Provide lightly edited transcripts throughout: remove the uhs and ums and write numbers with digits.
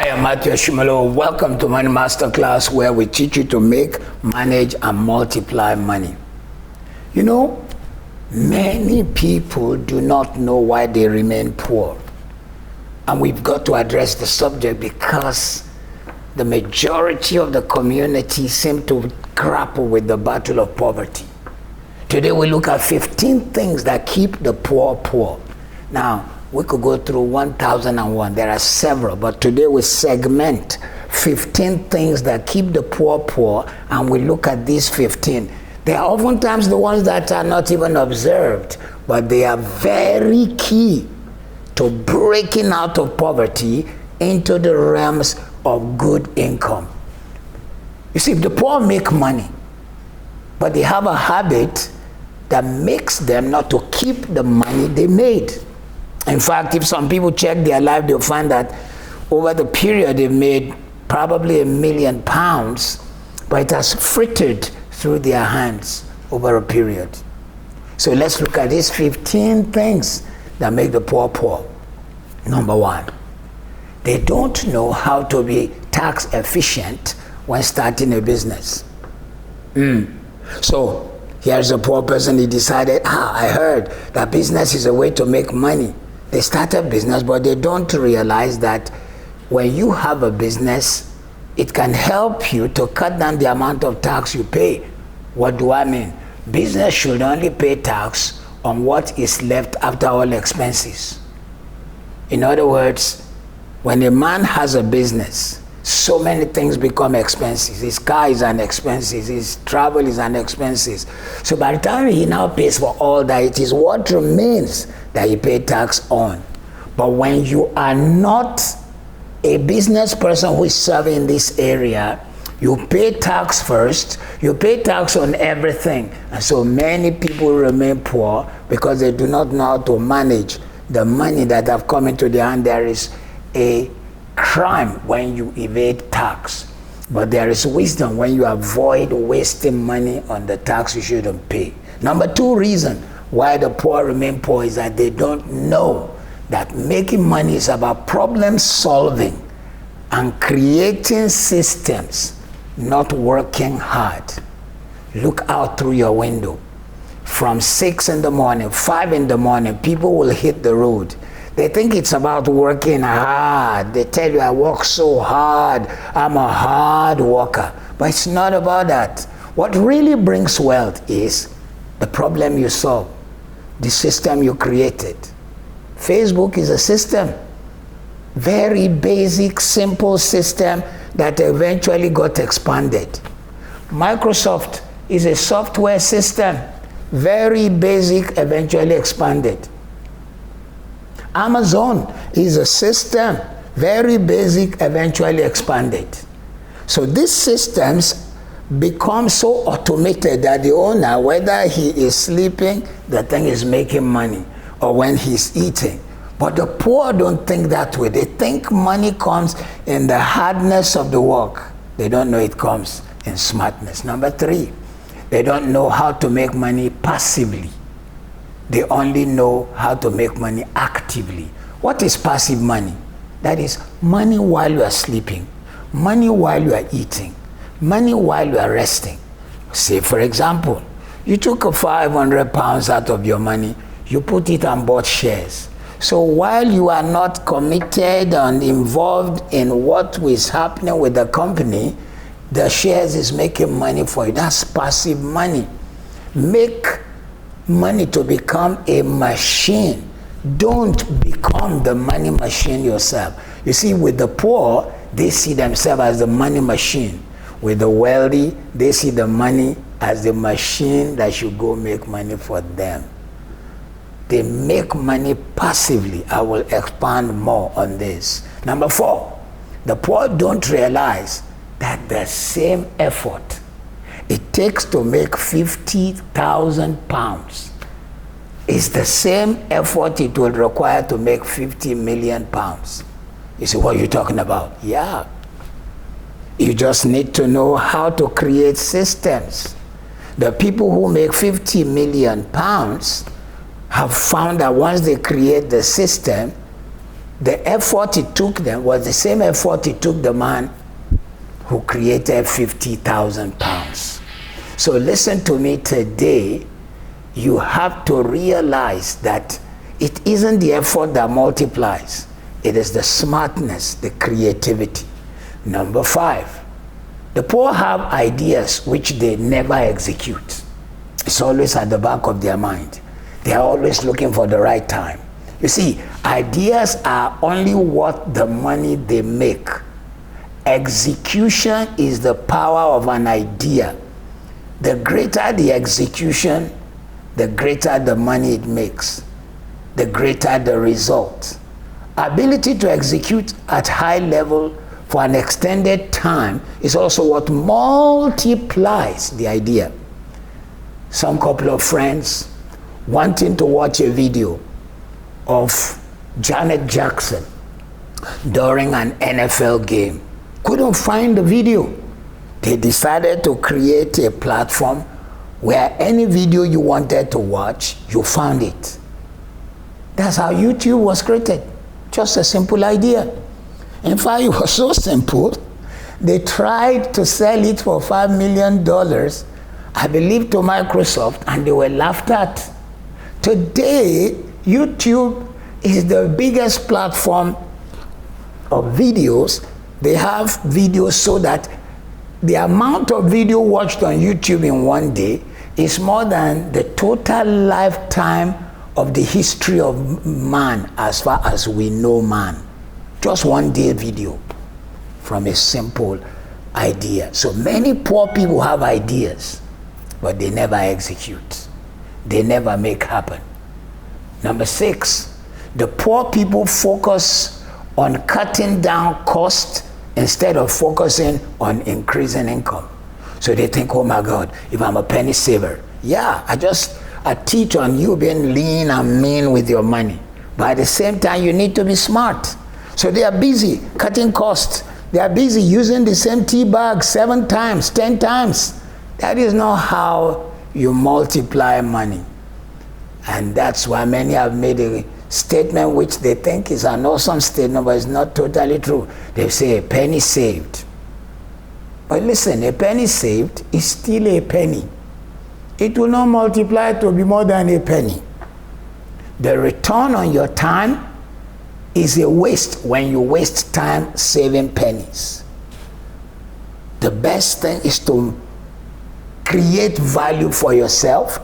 am Matthew Shimalo. Welcome to Money Masterclass, where we teach you to make, manage, and multiply money. You know, many people do not know why they remain poor. And we've got to address the subject because the majority of the community seem to grapple with the battle of poverty. Today we look at 15 things that keep the poor poor. Now, we could go through 1001. There are several, but today we segment 15 things that keep the poor poor, and we look at these 15. They are oftentimes the ones that are not even observed, but they are very key to breaking out of poverty into the realms of good income. You see, the poor make money, but they have a habit that makes them not to keep the money they made. In fact, if some people check their life, they'll find that over the period they've made probably £1 million, but it has frittered through their hands over a period. So let's look at these 15 things that make the poor poor. Number one, they don't know how to be tax efficient when starting a business. So here's a poor person. He decided, I heard that business is a way to make money. They start a business, but they don't realize that when you have a business, it can help you to cut down the amount of tax you pay. What do I mean? Business should only pay tax on what is left after all expenses. In other words, when a man has a business, so many things become expenses. His car is an expense, his travel is an expense. So by the time he now pays for all that, it is what remains that he pays tax on. But when you are not a business person who is serving this area, you pay tax first, you pay tax on everything. And so many people remain poor because they do not know how to manage the money that have come into their hand. There is a crime when you evade tax, but there is wisdom when you avoid wasting money on the tax you shouldn't pay. Number two reason why the poor remain poor is that they don't know that making money is about problem solving and creating systems, not working hard. Look out through your window. From 6 in the morning, 5 in the morning, people will hit the road. They think it's about working hard. They tell you, I work so hard. I'm a hard worker. But it's not about that. What really brings wealth is the problem you solve, the system you created. Facebook is a system. Very basic, simple system that eventually got expanded. Microsoft is a software system. Very basic, eventually expanded. Amazon is a system, very basic, eventually expanded. So these systems become so automated that the owner, whether he is sleeping, the thing is making money, or when he's eating. But the poor don't think that way. They think money comes in the hardness of the work. They don't know it comes in smartness. Number three, they don't know how to make money passively. They only know how to make money actively. What is passive money? That is money while you are sleeping, money while you are eating, money while you are resting. Say, for example, you took £500 out of your money, you put it and bought shares. So while you are not committed and involved in what is happening with the company, the shares is making money for you. That's passive money. Make money to become a machine. Don't become the money machine yourself. You see, with the poor, they see themselves as the money machine. With the wealthy, they see the money as the machine that should go make money for them. They make money passively. I will expand more on this. Number four, the poor don't realize that the same effort it takes to make £50,000 is the same effort it will require to make £50 million. You say, what are you talking about? Yeah. You just need to know how to create systems. The people who make £50 million have found that once they create the system, The effort it took them was the same effort it took the man who created 50,000 pounds. So listen to me today. You have to realize that it isn't the effort that multiplies. It is the smartness, the creativity. Number 5, the poor have ideas which they never execute. It's always at the back of their mind. They are always looking for the right time. You see, ideas are only worth the money they make. Execution is the power of an idea. The greater the execution, the greater the money it makes, the greater the result. Ability to execute at high level for an extended time is also what multiplies the idea. Some couple of friends wanting to watch a video of Janet Jackson during an NFL game couldn't find the video. They decided to create a platform where any video you wanted to watch, you found it. That's how YouTube was created. Just a simple idea. In fact, it was so simple, they tried to sell it for $5 million, I believe, to Microsoft, and they were laughed at. Today, YouTube is the biggest platform of videos. They have videos so that the amount of video watched on YouTube in one day is more than the total lifetime of the history of man as far as we know man. Just one day video from a simple idea. So many poor people have ideas, but they never execute. They never make happen. Number 6, the poor people focus on cutting down cost instead of focusing on increasing income. So they think, oh my God, if I'm a penny saver, yeah, I teach on you being lean and mean with your money. But at the same time, you need to be smart. So they are busy cutting costs. They are busy using the same tea bag 7 times, 10 times. That is not how you multiply money. And that's why many have made a statement which they think is an awesome statement, but it's not totally true. They say a penny saved. But listen, a penny saved is still a penny. It will not multiply to be more than a penny. The return on your time is a waste when you waste time saving pennies. The best thing is to create value for yourself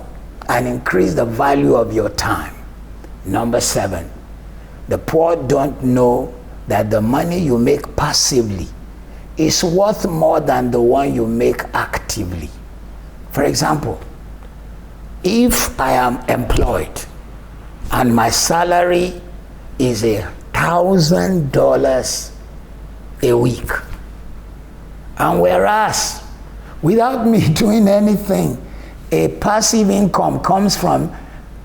and increase the value of your time. Number 7, the poor don't know that the money you make passively is worth more than the one you make actively. For example, if I am employed and my salary is $1,000 a week, and whereas without me doing anything, a passive income comes from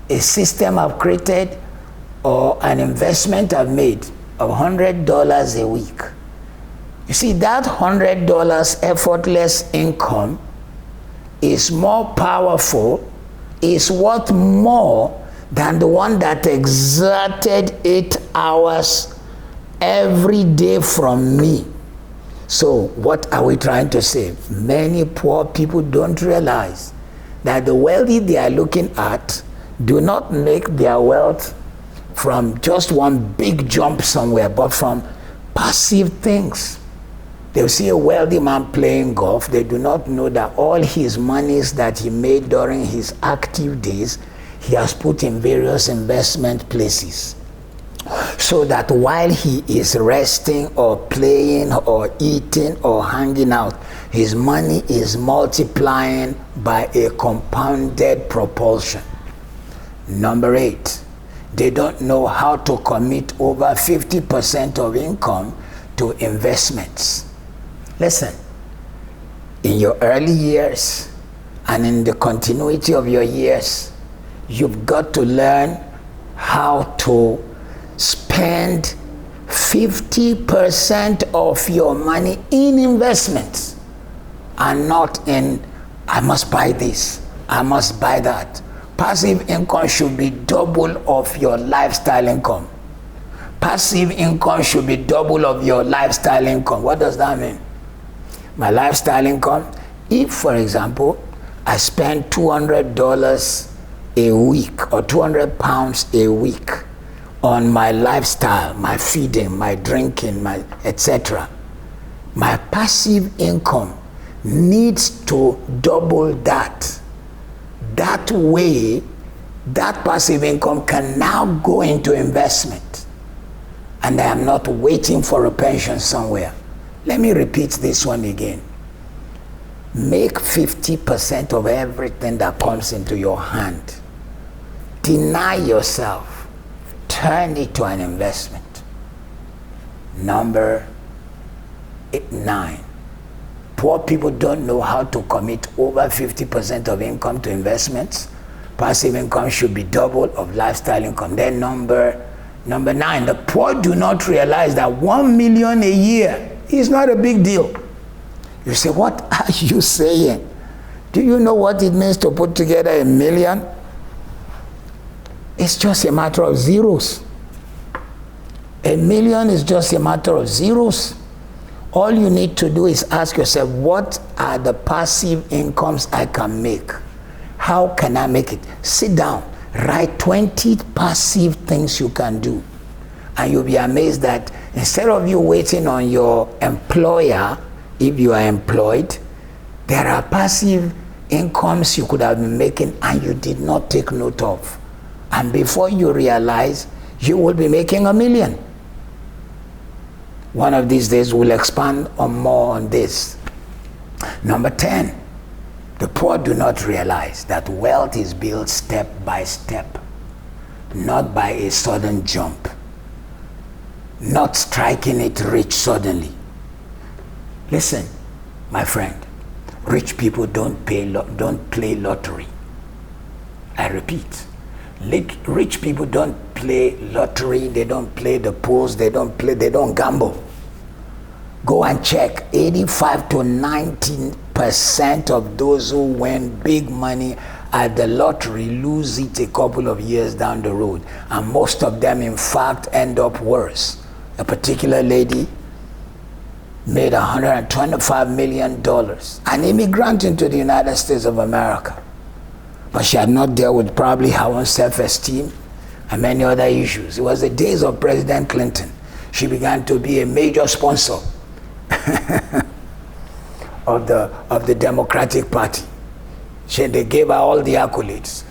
a system I've created or an investment I've made of $100 a week. You see, that $100 effortless income is more powerful, is worth more than the one that exerted 8 hours every day from me. So what are we trying to say? Many poor people don't realize that the wealthy they are looking at do not make their wealth from just one big jump somewhere, but from passive things. They'll see a wealthy man playing golf. They do not know that all his monies that he made during his active days, he has put in various investment places. So that while he is resting or playing or eating or hanging out, his money is multiplying by a compounded propulsion. Number 8, they don't know how to commit over 50% of income to investments. Listen, in your early years and in the continuity of your years, you've got to learn how to spend 50% of your money in investments and not in, I must buy this, I must buy that. Passive income should be double of your lifestyle income. passive income should be double of your lifestyle income. What does that mean? My lifestyle income, if, for example, I spend $200 a week or 200 pounds a week on my lifestyle, my feeding, my drinking, my etc., my passive income needs to double that. That way, that passive income can now go into investment. And I am not waiting for a pension somewhere. Let me repeat this one again. Make 50% of everything that comes into your hand. Deny yourself. Turn it to an investment. Number 9. Poor people don't know how to commit over 50% of income to investments. Passive income should be double of lifestyle income. Then number 9, the poor do not realize that 1 million a year is not a big deal. You say, what are you saying? Do you know what it means to put together $1 million? It's just a matter of zeros. $1 million is just a matter of zeros. All you need to do is ask yourself, what are the passive incomes I can make? How can I make it? Sit down, write 20 passive things you can do. And you'll be amazed that instead of you waiting on your employer, if you are employed, there are passive incomes you could have been making and you did not take note of. And before you realize, you will be making $1 million. One of these days we'll expand on more on this. Number 10, the poor do not realize that wealth is built step by step, not by a sudden jump, not striking it rich suddenly. Listen, my friend, rich people don't play lottery. I repeat, rich people don't play lottery, they don't play the pools, they don't gamble. Go and check, 85 to 90% of those who win big money at the lottery lose it a couple of years down the road. And most of them, in fact, end up worse. A particular lady made $125 million, an immigrant into the United States of America. But she had not dealt with probably her own self-esteem and many other issues. It was the days of President Clinton. She began to be a major sponsor of the Democratic Party. They gave her all the accolades.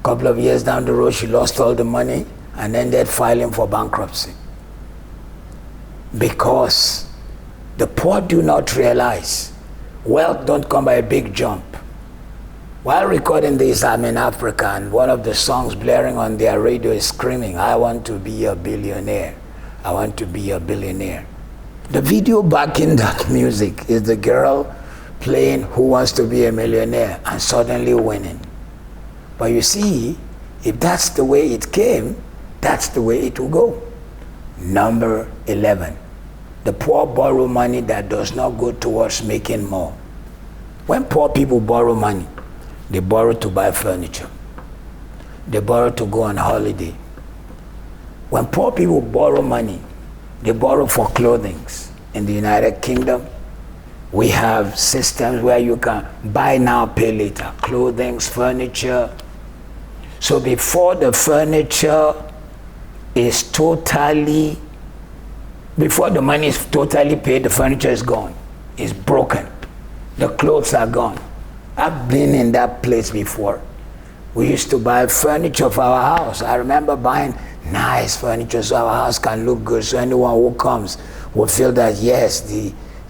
A couple of years down the road, she lost all the money and ended filing for bankruptcy. Because the poor do not realize wealth don't come by a big jump. While recording this, I'm in Africa, and one of the songs blaring on their radio is screaming, I want to be a billionaire. I want to be a billionaire. The video backing that music is the girl playing Who Wants to Be a Millionaire and suddenly winning. But you see, if that's the way it came, that's the way it will go. Number 11, the poor borrow money that does not go towards making more. When poor people borrow money, they borrow to buy furniture. They borrow to go on holiday. When poor people borrow money, they borrow for clothing. In the United Kingdom, we have systems where you can buy now, pay later. Clothing, furniture. So before the furniture is totally, before the money is totally paid, the furniture is gone. It's broken. The clothes are gone. I've been in that place before. We used to buy furniture for our house. I remember buying nice furniture so our house can look good, so anyone who comes will feel that, yes,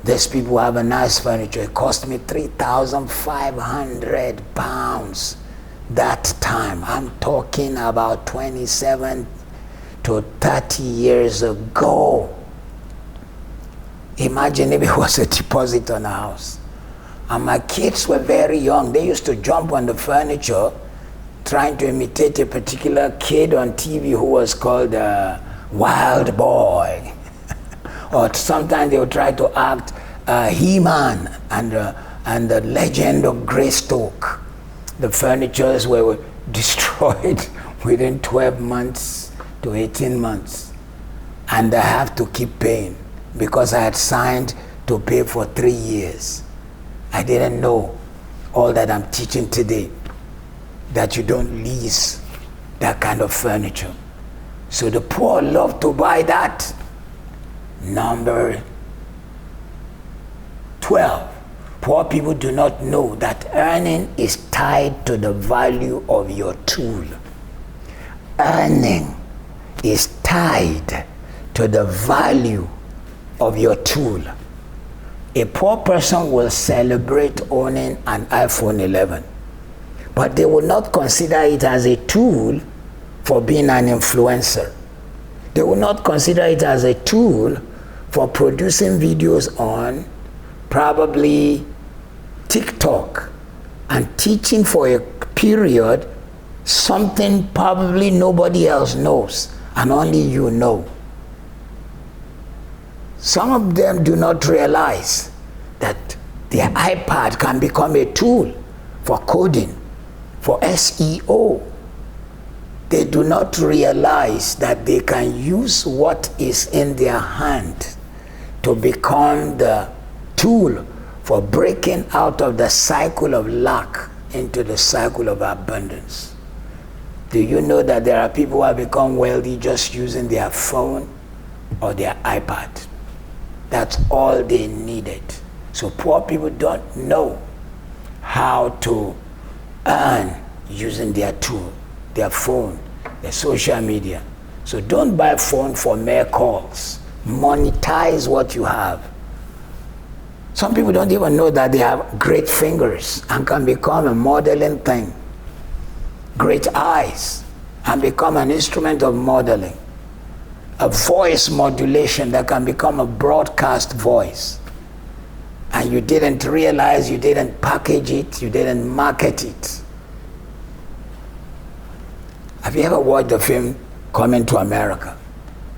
these people have a nice furniture. It cost me £3,500 that time. I'm talking about 27 to 30 years ago. Imagine if it was a deposit on a house. And my kids were very young. They used to jump on the furniture trying to imitate a particular kid on TV who was called Wild Boy. Or sometimes they would try to act He-Man and the Legend of Greystoke. The furnitures were destroyed within 12 months to 18 months. and I have to keep paying because I had signed to pay for 3 years. I didn't know all that I'm teaching today, that you don't lease that kind of furniture. So the poor love to buy that. Number 12. Poor people do not know that earning is tied to the value of your tool. Earning is tied to the value of your tool. A poor person will celebrate owning an iPhone 11, but they will not consider it as a tool for being an influencer. They will not consider it as a tool for producing videos on probably TikTok and teaching for a period something probably nobody else knows and only you know. Some of them do not realize that their iPad can become a tool for coding, for SEO. They do not realize that they can use what is in their hand to become the tool for breaking out of the cycle of lack into the cycle of abundance. Do you know that there are people who have become wealthy just using their phone or their iPad? That's all they needed. So poor people don't know how to earn using their tool, their phone, their social media. So don't buy a phone for mere calls. Monetize what you have. Some people don't even know that they have great fingers and can become a modeling thing. Great eyes and become an instrument of modeling. A voice modulation that can become a broadcast voice. And you didn't realize, you didn't package it, you didn't market it. Have you ever watched the film Coming to America?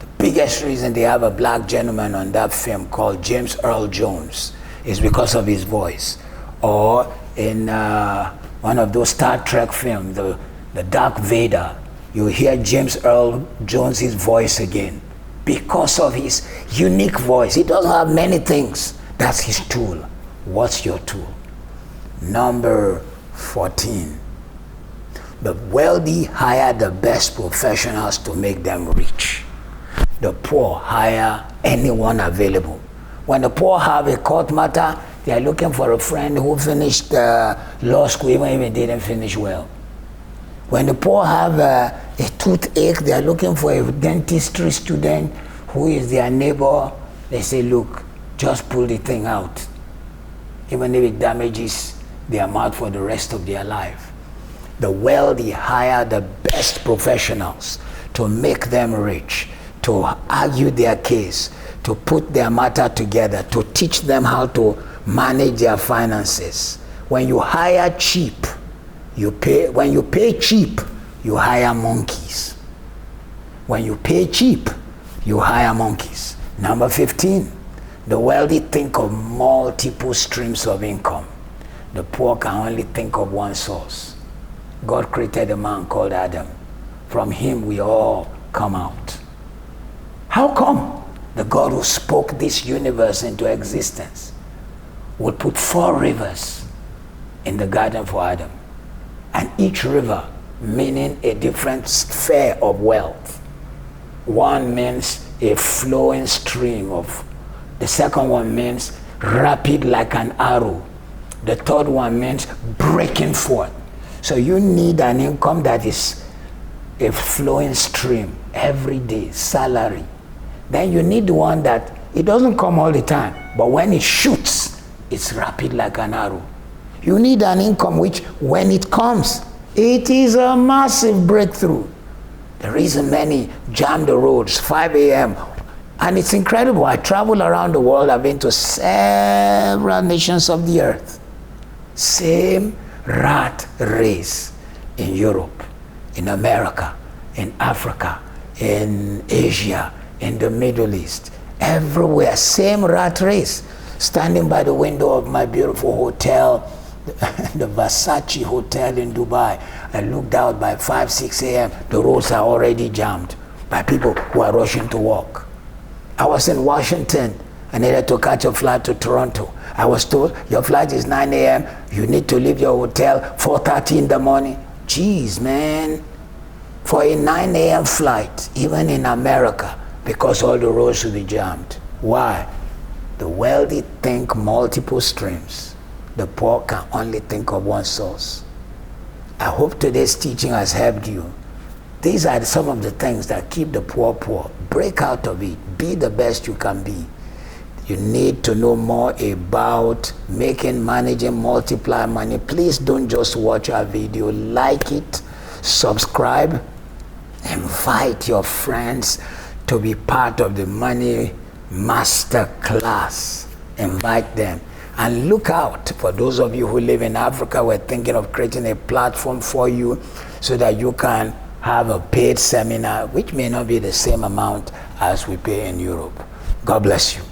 The biggest reason they have a black gentleman on that film called James Earl Jones is because of his voice. Or in one of those Star Trek films, the Dark Vader, you hear James Earl Jones' voice again because of his unique voice. He doesn't have many things. That's his tool. What's your tool? Number 14. The wealthy hire the best professionals to make them rich. The poor hire anyone available. When the poor have a court matter, they are looking for a friend who finished law school even if he didn't finish well. When the poor have a toothache, they are looking for a dentistry student who is their neighbor. They say, look, just pull the thing out, even if it damages their mouth for the rest of their life. The wealthy hire the best professionals to make them rich, to argue their case, to put their matter together, to teach them how to manage their finances. When you hire cheap, you pay. When you pay cheap, you hire monkeys. When you pay cheap, you hire monkeys. Number 15, the wealthy think of multiple streams of income. The poor can only think of one source. God created a man called Adam. From him we all come out. How come the God who spoke this universe into existence would put 4 rivers in the garden for Adam? And each river meaning a different sphere of wealth. One means a flowing stream of, the second one means rapid like an arrow. The third one means breaking forth. So you need an income that is a flowing stream every day, salary. Then you need one that it doesn't come all the time, but when it shoots, it's rapid like an arrow. You need an income which, when it comes, it is a massive breakthrough. The reason many jam the roads 5 a.m. And it's incredible. I travel around the world. I've been to several nations of the earth. Same rat race in Europe, in America, in Africa, in Asia, in the Middle East. Everywhere, same rat race. Standing by the window of my beautiful hotel, the Versace Hotel in Dubai, I looked out by 5, 6 a.m. The roads are already jammed by people who are rushing to work. I was in Washington. I needed to catch a flight to Toronto. I was told, your flight is 9 a.m. You need to leave your hotel 4:30 in the morning. Jeez, man. For a 9 a.m. flight, even in America, because all the roads should be jammed. Why? The wealthy think multiple streams. The poor can only think of one source. I hope today's teaching has helped you. These are some of the things that keep the poor poor. Break out of it. Be the best you can be. You need to know more about making, managing, multiply money. Please don't just watch our video. Like it, subscribe, invite your friends to be part of the Money Master class. Invite them. And look out for those of you who live in Africa. We're thinking of creating a platform for you so that you can have a paid seminar, which may not be the same amount as we pay in Europe. God bless you.